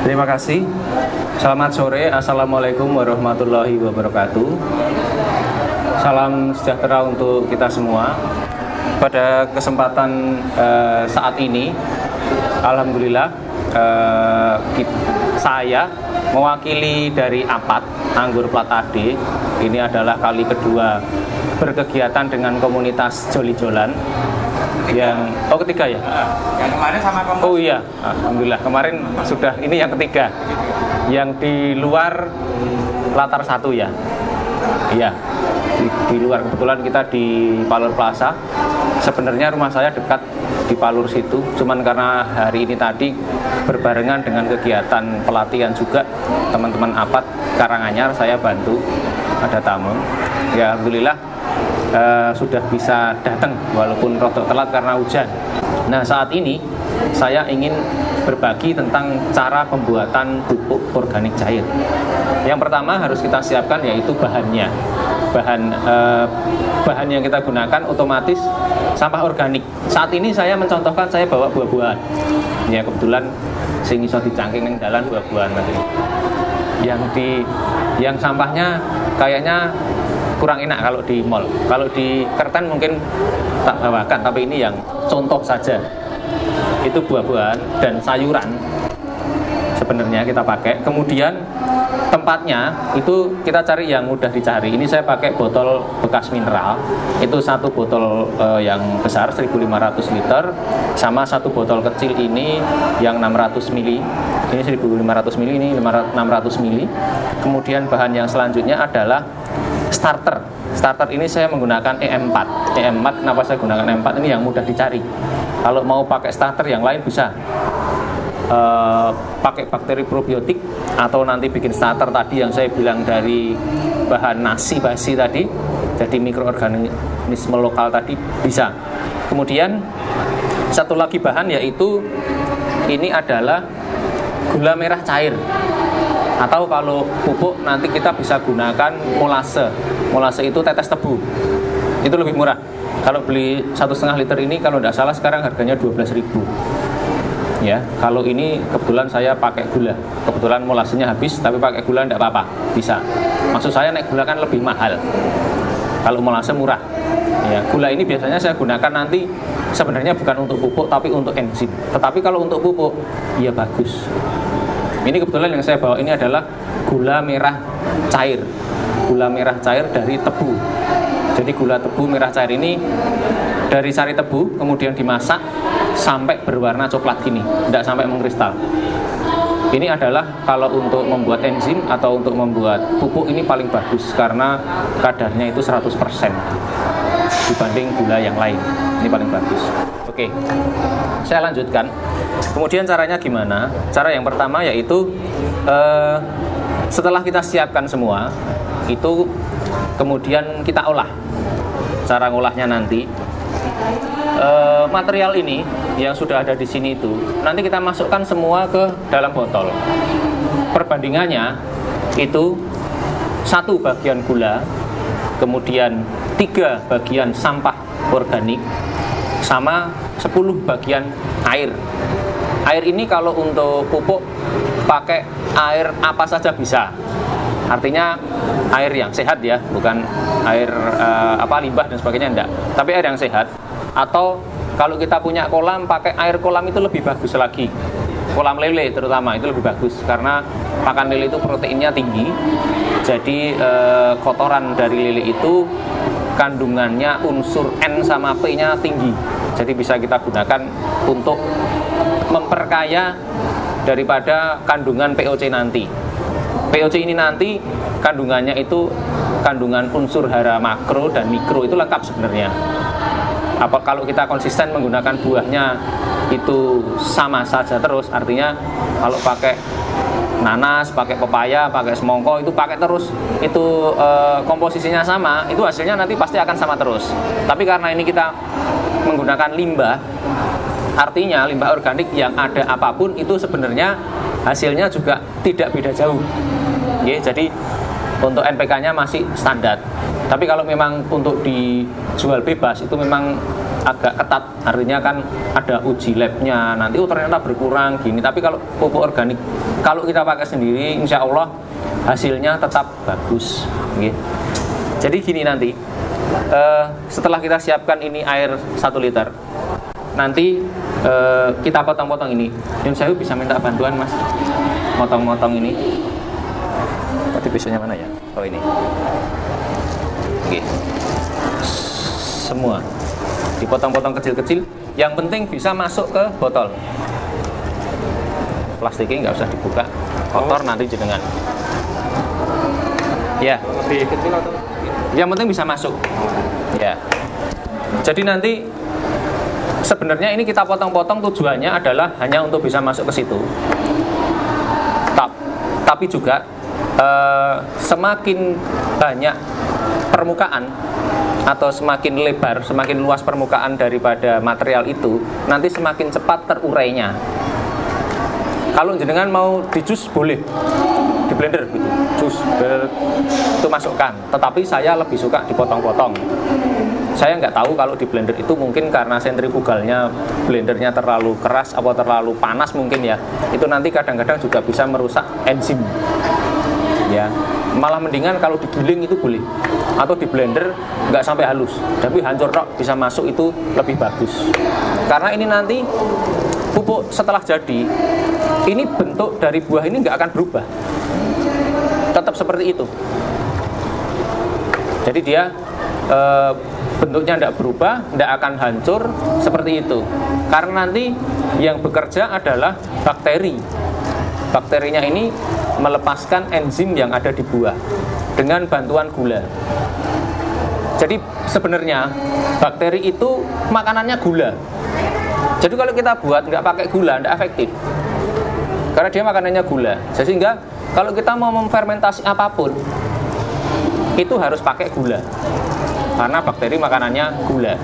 Terima kasih. Selamat sore. Assalamualaikum warahmatullahi wabarakatuh. Salam sejahtera untuk kita semua. Pada kesempatan saat ini, alhamdulillah, saya mewakili dari APAD Anggur Plat AD. Ini adalah kali kedua berkegiatan dengan komunitas Joli-Jolan. Ketiga ya? Yang kemarin sama kamu. Oh iya, alhamdulillah kemarin sudah, ini yang ketiga. Yang di luar latar satu ya. Iya. Di luar, kebetulan kita di Palur Plaza. Sebenarnya rumah saya dekat di Palur situ, cuman karena hari ini tadi berbarengan dengan kegiatan pelatihan juga teman-teman APAD Karanganyar, saya bantu, ada tamu. Ya alhamdulillah sudah bisa datang walaupun rodok telat karena hujan. Nah, saat ini saya ingin berbagi tentang cara pembuatan pupuk organik cair. Yang pertama harus kita siapkan yaitu bahannya. Bahan yang kita gunakan otomatis sampah organik. Saat ini saya mencontohkan, saya bawa buah-buahan. Ya kebetulan sing iso dicangking ning dalan buah-buahan tadi. Yang sampahnya kayaknya kurang enak kalau di mall. Kalau di Kerten mungkin tak bawakan, tapi ini yang contoh saja. Itu buah-buahan dan sayuran sebenarnya kita pakai. Kemudian tempatnya itu kita cari yang mudah dicari. Ini saya pakai botol bekas mineral. Itu satu botol yang besar 1.500 liter sama satu botol kecil ini yang 600 ml. Ini 1.500 ml, ini 600 ml. Kemudian bahan yang selanjutnya adalah starter. Starter ini saya menggunakan EM4. EM4 kenapa saya gunakan EM4? Ini yang mudah dicari. Kalau mau pakai starter yang lain bisa pakai bakteri probiotik atau nanti bikin starter tadi yang saya bilang dari bahan nasi basi tadi, jadi mikroorganisme lokal tadi bisa. Kemudian satu lagi bahan yaitu ini adalah gula merah cair, atau kalau pupuk nanti kita bisa gunakan molase. Molase itu tetes tebu, itu lebih murah. Kalau beli 1,5 liter ini kalau tidak salah sekarang harganya 12.000. Ya, kalau ini kebetulan saya pakai gula. Kebetulan molasenya habis, tapi pakai gula tidak apa-apa, bisa. Maksud saya naik gula kan lebih mahal. Kalau molase murah. Ya, gula ini biasanya saya gunakan nanti sebenarnya bukan untuk pupuk tapi untuk enzim. Tetapi kalau untuk pupuk, ya bagus. Ini kebetulan yang saya bawa ini adalah gula merah cair. Gula merah cair dari tebu. Jadi gula tebu merah cair ini dari sari tebu kemudian dimasak sampai berwarna coklat gini, tidak sampai mengkristal. Ini adalah kalau untuk membuat enzim atau untuk membuat pupuk ini paling bagus karena kadarnya itu 100% dibanding gula yang lain. Ini paling bagus. Oke, saya lanjutkan. Kemudian caranya gimana? Cara yang pertama yaitu setelah kita siapkan semua itu kemudian kita olah. Cara ngolahnya nanti material ini yang sudah ada di sini itu nanti kita masukkan semua ke dalam botol. Perbandingannya itu 1 bagian gula, kemudian 3 bagian sampah organik, sama 10 bagian air. Air ini kalau untuk pupuk pakai air apa saja bisa. Artinya air yang sehat ya, bukan air limbah dan sebagainya, enggak. Tapi air yang sehat. Atau kalau kita punya kolam, pakai air kolam itu lebih bagus lagi. Kolam lele terutama itu lebih bagus karena pakan lele itu proteinnya tinggi. Jadi kotoran dari lele itu kandungannya unsur N sama P-nya tinggi. Jadi bisa kita gunakan untuk memperkaya daripada kandungan POC nanti. POC ini nanti kandungannya itu kandungan unsur hara makro dan mikro itu lengkap sebenarnya. Apa kalau kita konsisten menggunakan buahnya itu sama saja terus, artinya kalau pakai nanas, pakai pepaya, pakai semongko itu pakai terus, itu komposisinya sama, itu hasilnya nanti pasti akan sama terus. Tapi karena ini kita menggunakan limbah, artinya limbah organik yang ada apapun itu sebenarnya hasilnya juga tidak beda jauh. Ya, jadi untuk NPK-nya masih standar. Tapi kalau memang untuk dijual bebas itu memang agak ketat, artinya kan ada uji labnya nanti, ternyata berkurang gini. Tapi kalau pupuk organik kalau kita pakai sendiri, insya Allah hasilnya tetap bagus. Jadi gini nanti, setelah kita siapkan ini air 1 liter, nanti kita potong-potong ini. Yun Sewu bisa minta bantuan mas, motong-motong ini. Tadi biasanya mana ya? Oh ini. Oke. Semua dipotong-potong kecil-kecil. Yang penting bisa masuk ke botol. Plastiknya nggak usah dibuka, kotor nanti jenengan. Ya. Lebih kecil atau? Yang penting bisa masuk. Ya. Jadi nanti sebenarnya ini kita potong-potong tujuannya adalah hanya untuk bisa masuk ke situ. Tapi juga semakin banyak permukaan atau semakin lebar, semakin luas permukaan daripada material itu, nanti semakin cepat terurainya. Kalau jenengan mau di jus boleh, di blender gitu, jus itu masukkan. Tetapi saya lebih suka dipotong-potong. Saya nggak tahu kalau di blender itu mungkin karena sentrifugalnya, blendernya terlalu keras atau terlalu panas mungkin ya. Itu nanti kadang-kadang juga bisa merusak enzim. Ya, malah mendingan kalau digiling itu boleh, atau di blender nggak sampai halus, tapi hancur tok bisa masuk, itu lebih bagus. Karena ini nanti pupuk setelah jadi, ini bentuk dari buah ini nggak akan berubah, tetap seperti itu. Jadi dia bentuknya tidak berubah, tidak akan hancur seperti itu. Karena nanti yang bekerja adalah bakteri. Bakterinya ini melepaskan enzim yang ada di buah dengan bantuan gula. Jadi sebenarnya bakteri itu makanannya gula. Jadi kalau kita buat nggak pakai gula, nggak efektif. Karena dia makanannya gula. Sehingga kalau kita mau memfermentasi apapun, itu harus pakai gula. Karena bakteri makanannya gula.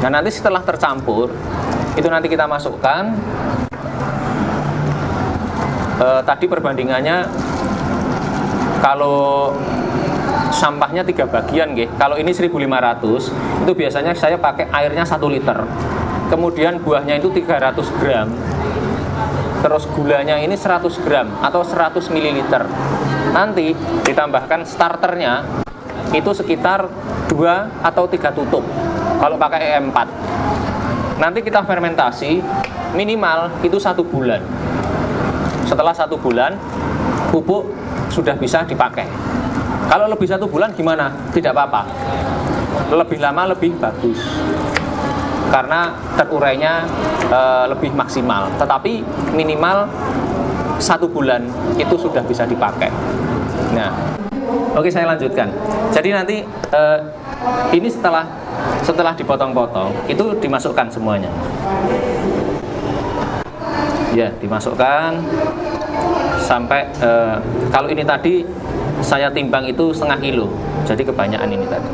Nah nanti setelah tercampur, itu nanti kita masukkan. Tadi perbandingannya kalau sampahnya 3 bagian kalau ini 1.500, itu biasanya saya pakai airnya 1 liter, kemudian buahnya itu 300 gram, terus gulanya ini 100 gram atau 100 ml. Nanti ditambahkan starternya itu sekitar 2 atau 3 tutup kalau pakai E4. Nanti kita fermentasi minimal itu 1 bulan. Setelah 1 bulan, pupuk sudah bisa dipakai. Kalau lebih 1 bulan gimana? Tidak apa-apa. Lebih lama lebih bagus. Karena terurainya lebih maksimal. Tetapi minimal 1 bulan itu sudah bisa dipakai. Nah, oke saya lanjutkan. Jadi nanti ini setelah dipotong-potong, itu dimasukkan semuanya. Ya, dimasukkan sampai kalau ini tadi saya timbang itu 0,5 kilo, jadi kebanyakan ini tadi.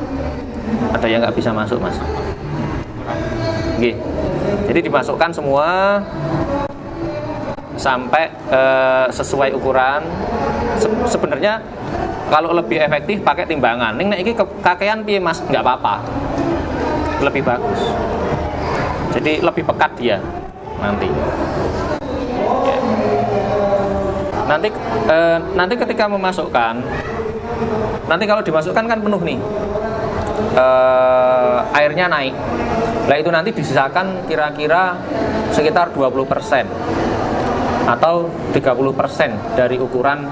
Ada yang nggak bisa masuk mas. Oke. Jadi dimasukkan semua sampai sesuai ukuran. Sebenarnya kalau lebih efektif pakai timbangan. Ning nek iki kakean piye mas? Nggak apa-apa. Lebih bagus. Jadi lebih pekat dia nanti. Nanti ketika memasukkan, nanti kalau dimasukkan kan penuh nih, airnya naik. Nah itu nanti disisakan kira-kira sekitar 20% atau 30% dari ukuran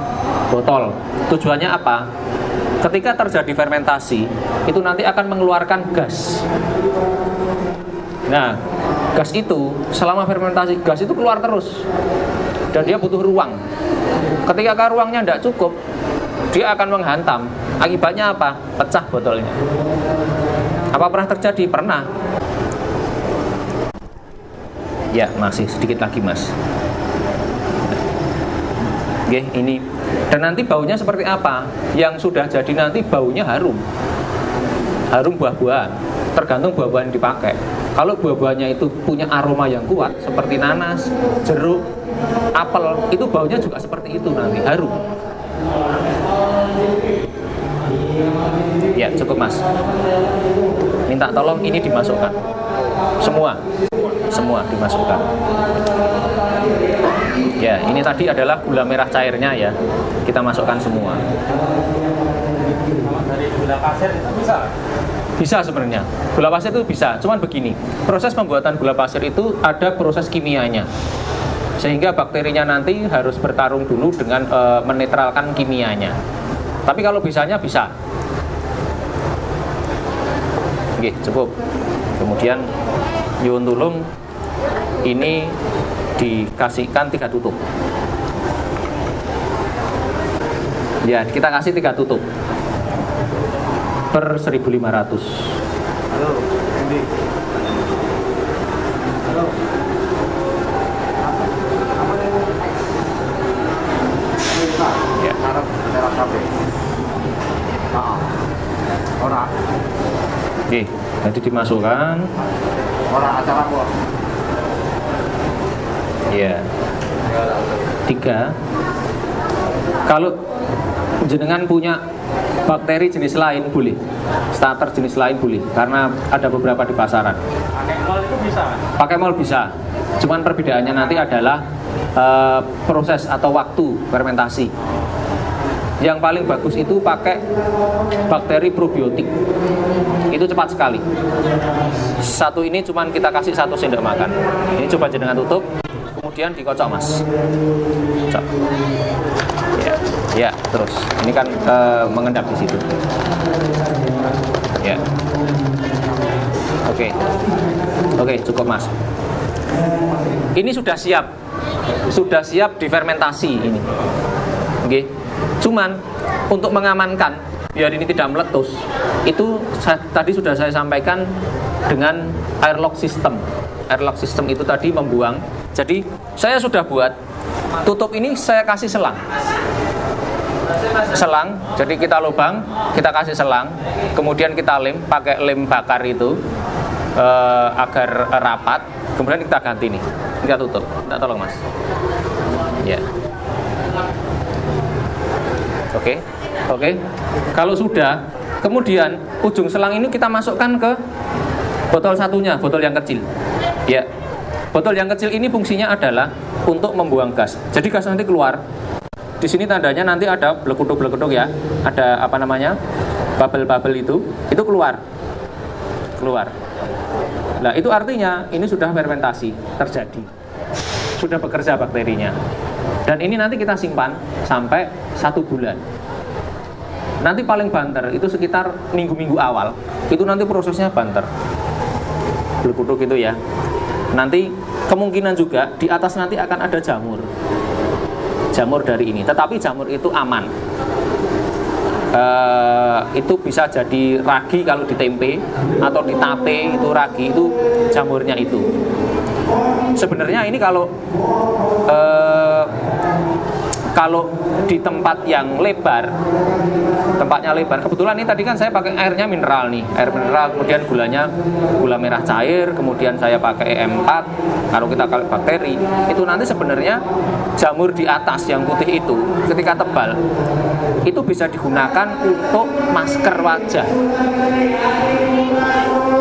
botol. Tujuannya apa? Ketika terjadi fermentasi, itu nanti akan mengeluarkan gas. Nah, gas itu selama fermentasi, gas itu keluar terus. Dan dia butuh ruang. Ketika ruangnya tidak cukup, dia akan menghantam. Akibatnya apa? Pecah botolnya. Apa pernah terjadi? Pernah. Ya, masih sedikit lagi mas. Oke, ini. Dan nanti baunya seperti apa? Yang sudah jadi nanti baunya harum. Harum buah-buahan. Tergantung buah-buahan yang dipakai. Kalau buah-buahnya itu punya aroma yang kuat, seperti nanas, jeruk, apel, itu baunya juga seperti itu nanti, harum. Ya, cukup mas. Minta tolong ini dimasukkan. semua dimasukkan. Ya, ini tadi adalah gula merah cairnya ya, kita masukkan semua. Dari gula pasir itu bisa? Bisa sebenarnya, gula pasir itu bisa, cuman begini, proses pembuatan gula pasir itu ada proses kimianya, sehingga bakterinya nanti harus bertarung dulu dengan menetralkan kimianya. Tapi kalau bisanya bisa. Oke, cukup. Kemudian nyuwun tulung ini dikasihkan 3 tutup. Ya, kita kasih 3 tutup per 1.500. Halo, Andy. Halo. Ya. Harap merah kafe. Ora. Oke, nanti dimasukkan. Ora acara apa? Ya. 3. Kalau jenengan punya bakteri jenis lain boleh, starter jenis lain boleh, karena ada beberapa di pasaran. Pakai mol itu bisa? Pakai mol bisa, cuman perbedaannya nanti adalah proses atau waktu fermentasi. Yang paling bagus itu pakai bakteri probiotik, itu cepat sekali. Satu ini cuman kita kasih 1 sendok makan. Ini coba jenengan tutup, kemudian dikocok mas. Cok. Ya, terus ini kan mengendap di situ. Ya. Oke, cukup mas. Ini sudah siap difermentasi ini. Oke. Cuman untuk mengamankan biar ini tidak meletus, itu tadi sudah saya sampaikan dengan airlock system. Airlock system itu tadi membuang. Jadi saya sudah buat tutup ini, saya kasih selang, jadi kita lubang, kita kasih selang, kemudian kita lem pakai lem bakar itu agar rapat, kemudian kita ganti nih, kita tutup, kita tolong mas. Ya. Oke. Kalau sudah, kemudian ujung selang ini kita masukkan ke botol satunya, botol yang kecil. Ya. Botol yang kecil ini fungsinya adalah untuk membuang gas. Jadi gas nanti keluar. Di sini tandanya nanti ada blekutuk ya. Ada apa namanya? Bubble itu keluar. Nah, itu artinya ini sudah fermentasi terjadi. Sudah bekerja bakterinya. Dan ini nanti kita simpan sampai 1 bulan. Nanti paling banter itu sekitar minggu-minggu awal. Itu nanti prosesnya banter. Blekutuk itu ya. Nanti kemungkinan juga di atas nanti akan ada jamur dari ini, tetapi jamur itu aman. Itu bisa jadi ragi kalau di tempe atau di tape, itu ragi, itu jamurnya itu. Sebenarnya ini kalau di tempat yang tempatnya lebar, kebetulan ini tadi kan saya pakai airnya mineral nih, air mineral, kemudian gulanya gula merah cair, kemudian saya pakai E4. Kalau kita kali bakteri, itu nanti sebenarnya jamur di atas yang putih itu ketika tebal, itu bisa digunakan untuk masker wajah.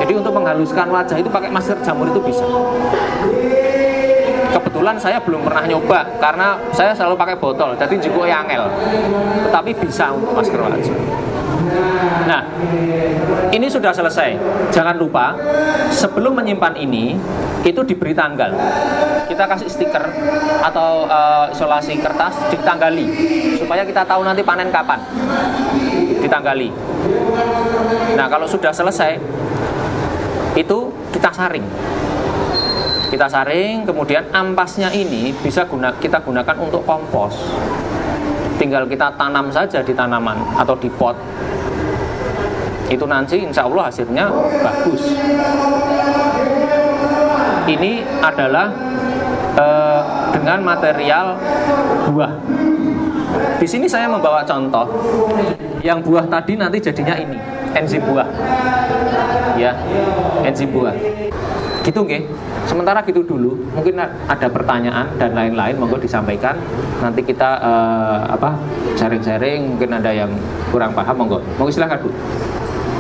Jadi untuk menghaluskan wajah itu pakai masker jamur itu bisa. Kebetulan saya belum pernah nyoba karena saya selalu pakai botol, jadi juga angel. Tetapi bisa untuk masker wajah. Nah, ini sudah selesai. Jangan lupa sebelum menyimpan ini itu diberi tanggal. Kita kasih stiker atau isolasi kertas ditanggali supaya kita tahu nanti panen kapan. Ditanggali. Nah, kalau sudah selesai itu kita saring. Kemudian ampasnya ini bisa kita gunakan untuk kompos. Tinggal kita tanam saja di tanaman atau di pot. Itu nanti insya Allah hasilnya bagus. Ini adalah dengan material buah. Di sini saya membawa contoh. Yang buah tadi nanti jadinya ini, enzim buah. Ya, enzim buah. Gitu nggih. Sementara gitu dulu, mungkin ada pertanyaan dan lain-lain, monggo disampaikan. Nanti kita sharing-sharing, mungkin ada yang kurang paham, monggo silakan Bu.